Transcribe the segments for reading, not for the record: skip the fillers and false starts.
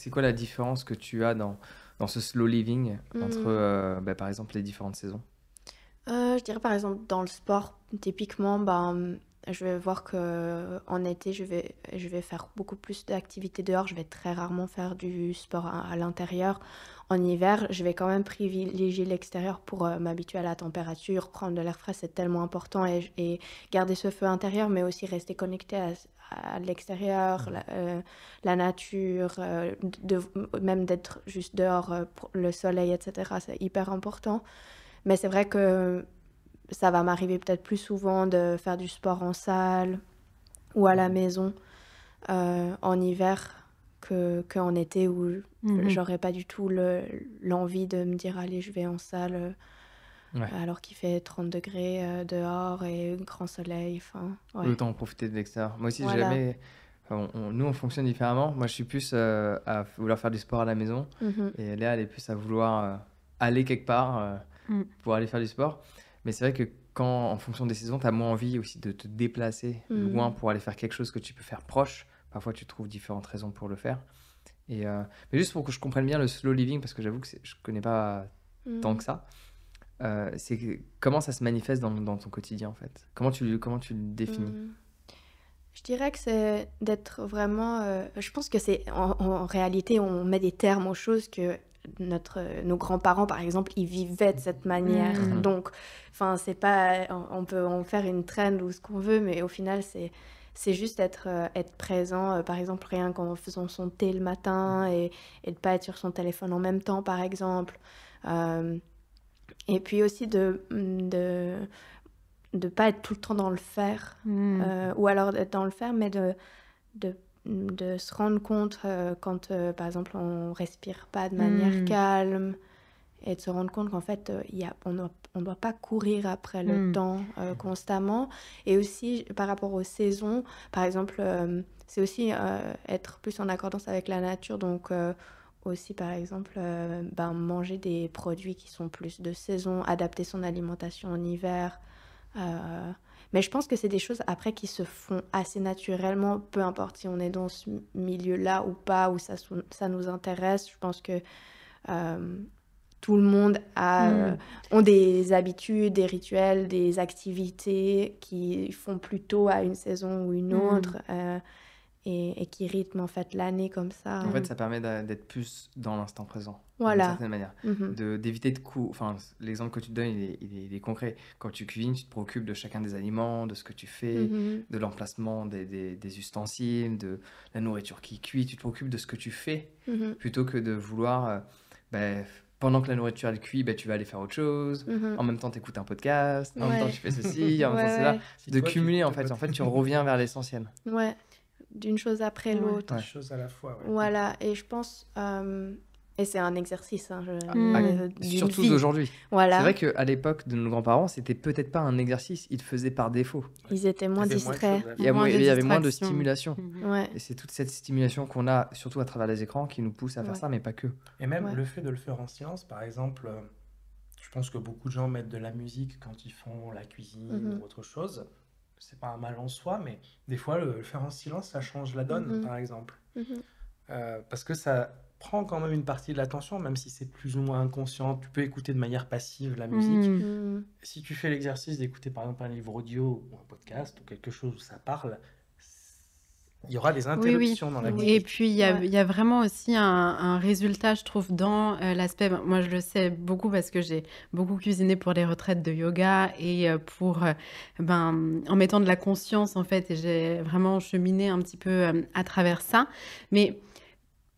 c'est quoi la différence que tu as dans ce slow living entre, par exemple, les différentes saisons? Je dirais par exemple dans le sport, typiquement, je vais voir que en été, je vais faire beaucoup plus d'activités dehors. Je vais très rarement faire du sport à l'intérieur. En hiver, je vais quand même privilégier l'extérieur pour m'habituer à la température, prendre de l'air frais, c'est tellement important et garder ce feu intérieur, mais aussi rester connecté à l'extérieur, la nature, même d'être juste dehors, pour le soleil, etc. C'est hyper important. Mais c'est vrai que ça va m'arriver peut-être plus souvent de faire du sport en salle ou à la maison en hiver qu'en été où Mhm. j'aurais pas du tout l'envie de me dire allez je vais en salle Ouais. alors qu'il fait 30 degrés dehors et grand soleil. Enfin, ouais. Autant en profiter de l'extérieur. Moi aussi, j'ai Voilà. jamais. Enfin, nous, on fonctionne différemment. Moi, je suis plus à vouloir faire du sport à la maison. Mhm. Et Léa, elle est plus à vouloir aller quelque part Mm. pour aller faire du sport. Mais c'est vrai que quand, en fonction des saisons, tu as moins envie aussi de te déplacer loin Mhm. pour aller faire quelque chose que tu peux faire proche. Parfois, tu trouves différentes raisons pour le faire. Mais juste pour que je comprenne bien le slow living, parce que j'avoue que je connais pas tant que Mhm. ça, comment ça se manifeste dans ton quotidien, en fait? Comment tu le définis? Mhm. Je dirais que c'est d'être vraiment. Je pense que c'est en réalité, on met des termes aux choses que nos grands-parents, par exemple, ils vivaient de cette manière. Mm. Mhm. Donc, enfin, c'est pas. On peut en faire une trend ou ce qu'on veut, mais au final, c'est juste être présent. Par exemple, rien qu'en faisant son thé le matin et de pas être sur son téléphone en même temps, par exemple. Euh, et puis aussi de pas être tout le temps dans le faire, Mm. ou alors d'être dans le faire, mais de, de se rendre compte quand, par exemple, on respire pas de manière Mm. calme, et de se rendre compte qu'en fait, on doit pas courir après le Mm. temps constamment. Et aussi, par rapport aux saisons, par exemple, c'est aussi être plus en accordance avec la nature, donc aussi, par exemple, manger des produits qui sont plus de saison, adapter son alimentation en hiver. euh, mais je pense que c'est des choses après qui se font assez naturellement, peu importe si on est dans ce milieu-là ou pas, ou ça nous intéresse. Je pense que euh, tout le monde Mm. ont des habitudes, des rituels, des activités qui font plutôt à une saison ou une Mm. autre et qui rythment en fait l'année comme ça. En fait, Mm. ça permet d'être plus dans l'instant présent, d'une Voilà. certaine manière. Mhm. D'éviter de Enfin, l'exemple que tu te donnes, il est concret. Quand tu cuisines, tu te préoccupes de chacun des aliments, de ce que tu fais, Mhm. de l'emplacement des ustensiles, de la nourriture qui cuit. Tu te préoccupes de ce que tu fais, Mhm. plutôt que de vouloir, pendant que la nourriture elle cuit, tu vas aller faire autre chose. Mhm. En même temps, tu écoutes un podcast. En même temps, Ouais. tu fais ceci. En même temps, c'est là. Ouais, Si De toi tu cumuler, écoutes en le fait. En fait, podcast, tu reviens vers l'essentiel. ouais. Ouais. D'une chose après Ouais. l'autre. des Ouais. choses à la fois, ouais. Voilà. Et je pense. Et c'est un exercice Mm. d'une Surtout vie. d'aujourd'hui. C'est Voilà. vrai qu'à l'époque de nos grands-parents, c'était peut-être pas un exercice, ils le faisaient par défaut. Ils étaient Il y moins avait moins de distraits. choses à Il y, a faire. Moins de il y avait moins de distractions. stimulation. Mhm. Ouais. Et c'est toute cette stimulation qu'on a, surtout à travers les écrans, qui nous pousse à faire Ouais. ça, mais pas que. Et même Ouais. le fait de le faire en silence, par exemple, je pense que beaucoup de gens mettent de la musique quand ils font la cuisine Mhm. ou autre chose. C'est pas un mal en soi, mais des fois, le faire en silence, ça change la donne, Mhm. par exemple. Mhm. Parce que ça prend quand même une partie de l'attention, même si c'est plus ou moins inconscient. Tu peux écouter de manière passive la musique. Mm. Mhm. Si tu fais l'exercice d'écouter par exemple un livre audio ou un podcast ou quelque chose où ça parle, il y aura des Oui, oui. interruptions dans Oui. Et l'activité. puis, Ouais. il y a vraiment aussi un résultat, je trouve, dans l'aspect. Moi, je le sais beaucoup parce que j'ai beaucoup cuisiné pour les retraites de yoga et en mettant de la conscience, en fait, et j'ai vraiment cheminé un petit peu à travers ça. Mais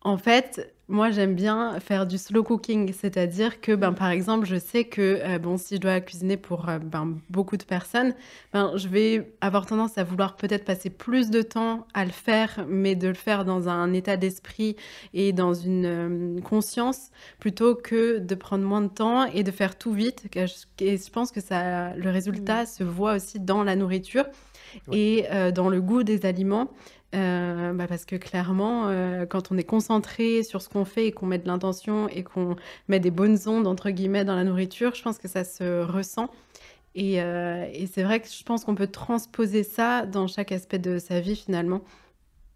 en fait, moi, j'aime bien faire du slow cooking, c'est-à-dire que, par exemple, je sais que, si je dois cuisiner pour beaucoup de personnes, je vais avoir tendance à vouloir peut-être passer plus de temps à le faire, mais de le faire dans un état d'esprit et dans une conscience, plutôt que de prendre moins de temps et de faire tout vite. Et je pense que le résultat se voit aussi dans la nourriture Ouais. et dans le goût des aliments. Parce que clairement, quand on est concentré sur ce qu'on fait et qu'on met de l'intention et qu'on met des bonnes ondes, entre guillemets, dans la nourriture, je pense que ça se ressent. Et c'est vrai que je pense qu'on peut transposer ça dans chaque aspect de sa vie, finalement.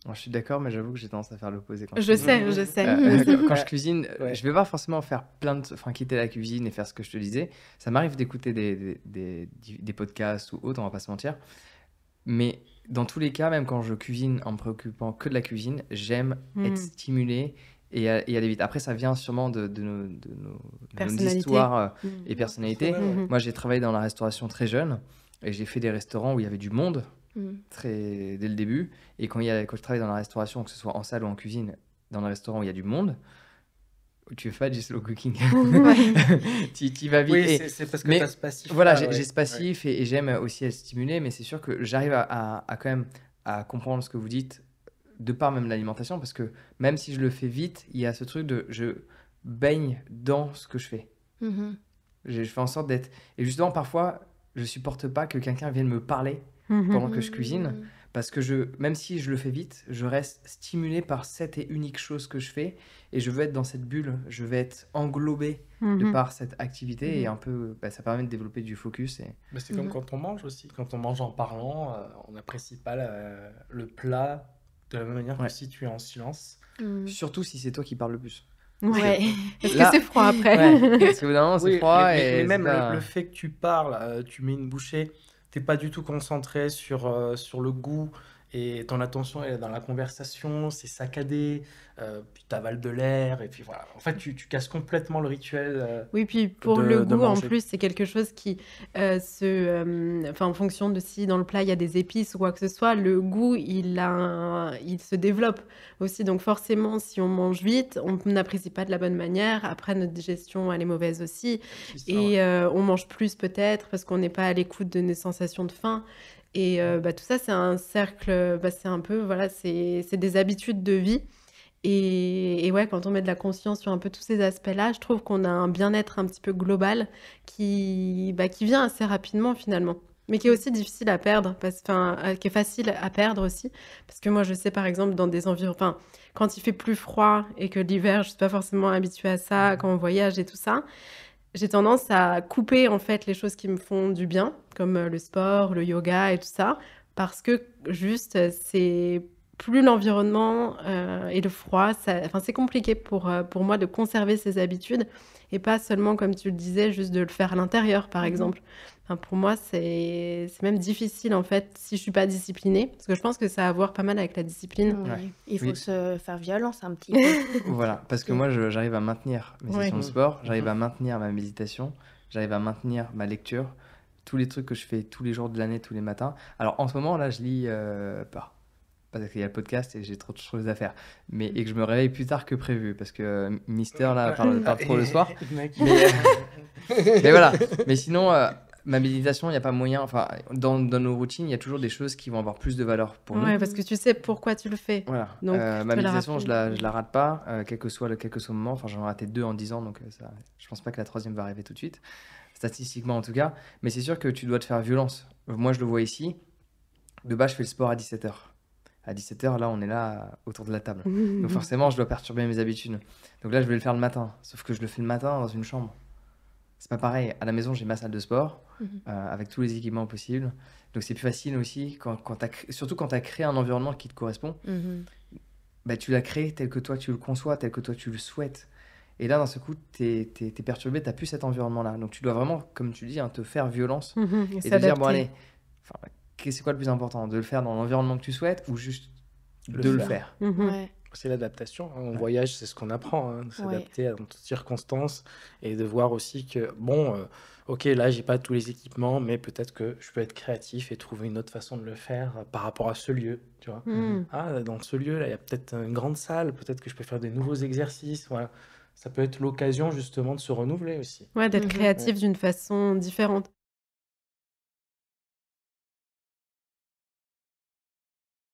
Alors, je suis d'accord, mais j'avoue que j'ai tendance à faire l'opposé quand je Je cuisine. sais, je sais. Quand je cuisine, Ouais. je vais pas forcément faire enfin, quitter la cuisine et faire ce que je te disais. Ça m'arrive d'écouter des podcasts ou autres, on va pas se mentir. Mais dans tous les cas, même quand je cuisine en me préoccupant que de la cuisine, j'aime être Mmh. stimulé et aller vite. Après, ça vient sûrement de nos Personnalité. histoires Mmh. et personnalités. Personnel, ouais. Mmh. Moi, j'ai travaillé dans la restauration très jeune et j'ai fait des restaurants où il y avait du monde dès le début. Et quand je travaille dans la restauration, que ce soit en salle ou en cuisine, dans le restaurant où il y a du monde, tu fais pas du slow cooking. Ouais. Tu vas vite. Oui, Et c'est parce que mais tu as ce passif. voilà, là, j'ai ouais. ce passif et j'aime aussi être stimulé, mais c'est sûr que j'arrive à quand même à comprendre ce que vous dites de par même l'alimentation, parce que même si je le fais vite, il y a ce truc de je baigne dans ce que je fais. Mhm. Je fais en sorte d'être. Et justement, parfois, je supporte pas que quelqu'un vienne me parler Mhm. pendant que je cuisine, Mhm. parce que même si je le fais vite, je reste stimulé par cette et unique chose que je fais, et je veux être dans cette bulle, je vais être englobé de Mhm. par cette activité, et Mhm. un peu, ça permet de développer du focus. Et... Mais c'est comme Mhm. quand on mange aussi. Quand on mange en parlant, on n'apprécie pas le plat de la même manière que Ouais. si tu es en silence. Mhm. Surtout si c'est toi qui parles le plus. Ouais. Parce Là- que c'est froid après. Ouais, parce qu'au bout d'un moment, c'est Oui, froid mais et c'est même pas- le fait que tu parles, tu mets une bouchée, t'es pas du tout concentré sur le goût et ton attention est dans la conversation, c'est saccadé, puis t'avales de l'air et puis voilà. En fait, tu casses complètement le rituel. Oui, puis pour de le goût, en manger. plus, c'est quelque chose qui enfin, en fonction de si dans le plat il y a des épices ou quoi que ce soit, le goût, il se développe aussi. Donc forcément, si on mange vite, on n'apprécie pas de la bonne manière. Après, notre digestion, elle est mauvaise aussi. C'est ça, ouais. Et on mange plus peut-être parce qu'on n'est pas à l'écoute de nos sensations de faim. Et tout ça, c'est un cercle, c'est un peu, voilà, c'est des habitudes de vie. Et ouais, quand on met de la conscience sur un peu tous ces aspects-là, je trouve qu'on a un bien-être un petit peu global qui vient assez rapidement finalement, mais qui est aussi difficile à perdre, qui est facile à perdre aussi. Parce que moi, je sais par exemple, dans des environnements, enfin, quand il fait plus froid et que l'hiver, je suis pas forcément habituée à ça, quand on voyage et tout ça, j'ai tendance à couper en fait les choses qui me font du bien, comme le sport, le yoga et tout ça, parce que juste c'est plus l'environnement et le froid, enfin, c'est compliqué pour moi de conserver ces habitudes et pas seulement, comme tu le disais, juste de le faire à l'intérieur, par exemple. Enfin, pour moi, c'est même difficile en fait si je suis pas disciplinée, parce que je pense que ça a à voir pas mal avec la discipline. Oui. Ouais. Il faut Oui. se faire violence un petit peu. Voilà, parce que Ok. moi, j'arrive à maintenir mes Ouais. sessions de sport, j'arrive Mhm. à maintenir ma méditation, j'arrive à maintenir ma lecture, tous les trucs que je fais tous les jours de l'année, tous les matins. Alors en ce moment, là, je lis pas. Parce qu'il y a le podcast et j'ai trop de choses à faire. Et que je me réveille plus tard que prévu, parce que Mister, là, parle trop le soir. Mec. Mais voilà. Mais sinon, ma méditation, il n'y a pas moyen. Enfin, dans nos routines, il y a toujours des choses qui vont avoir plus de valeur pour nous. Ouais, parce que tu sais pourquoi tu le fais. Voilà. Donc, Ma tu te le méditation, rappelles. je la rate pas, quel que soit le moment. Enfin, j'en ai raté 2 en 10 ans, donc je pense pas que la troisième va arriver tout de suite, statistiquement en tout cas. Mais c'est sûr que tu dois te faire violence. Moi, je le vois ici. De base, je fais le sport à 17h. À 17h, là, on est là autour de la table. Donc forcément, je dois perturber mes habitudes. Donc là, je vais le faire le matin. Sauf que je le fais le matin dans une chambre. C'est pas pareil. À la maison, j'ai ma salle de sport avec tous les équipements possibles. Donc c'est plus facile aussi, surtout quand tu as créé un environnement qui te correspond. Mhm. Bah, tu l'as créé tel que toi tu le conçois, tel que toi tu le souhaites. Et là, d'un seul coup, t'es perturbé, t'as plus cet environnement-là. Donc tu dois vraiment, comme tu dis, hein, te faire violence Et et te dire, s'adapter. bon allez, enfin, c'est quoi le plus important? De le faire dans l'environnement que tu souhaites ou juste Le de le faire. faire? Mhm. Ouais. C'est l'adaptation. Hein. En Ouais. voyage, c'est ce qu'on apprend, hein, de s'adapter à toutes circonstances et de voir aussi que, bon, ok, là, j'ai pas tous les équipements, mais peut-être que je peux être créatif et trouver une autre façon de le faire par rapport à ce lieu, tu vois. Mhm. Ah, dans ce lieu-là, il y a peut-être une grande salle, peut-être que je peux faire des nouveaux exercices, voilà. Ça peut être l'occasion justement de se renouveler aussi. Ouais, d'être Mhm. créatif d'une façon différente.